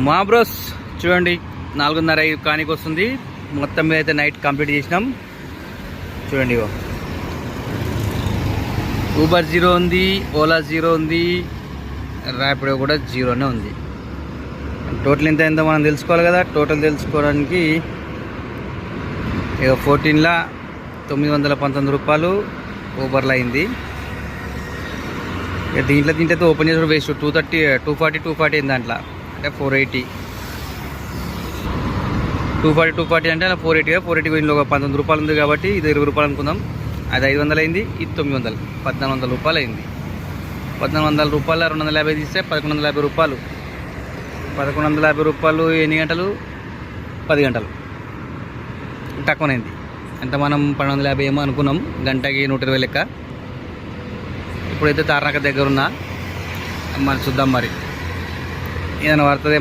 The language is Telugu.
మా బ్రోస్ చూడండి 4:30 కానికి వస్తుంది. మొత్తం మీద అయితే నైట్ కంప్లీట్ చేసినాం. చూడండి ఇగో ఊబర్ 0 ఉంది, ఓలా 0 ఉంది, ర్యాపిడో కూడా 0నే ఉంది. టోటల్ ఎంత అయిందో మనం తెలుసుకోవాలి కదా. టోటల్ తెలుసుకోవడానికి ఇక 14లా 919 రూపాయలు ఊబర్లో అయింది. ఇక దీంట్లో ఓపెన్ చేసి వేస్ట్ 240 అయింది దాంట్లో, అంటే 480. 240 అంటే అలా 480 ఇందులో 19 రూపాయలు ఉంది కాబట్టి ఇది 20 రూపాయలు అనుకుందాం. అది 500 అయింది, ఇది 900, 1400 రూపాయలు అయింది. 1400 రూపాయల 250 తీస్తే 1150 రూపాయలు. 1150 రూపాయలు ఎన్ని గంటలు? 10 గంటలు. తక్కువనైంది. అంటే మనం 1250 ఏమో అనుకున్నాం, గంటకి 120 లెక్క. ఇప్పుడైతే తార్నాక దగ్గర ఉన్నా, మరి చూద్దాం మరి ఏదైనా పడుతుంది.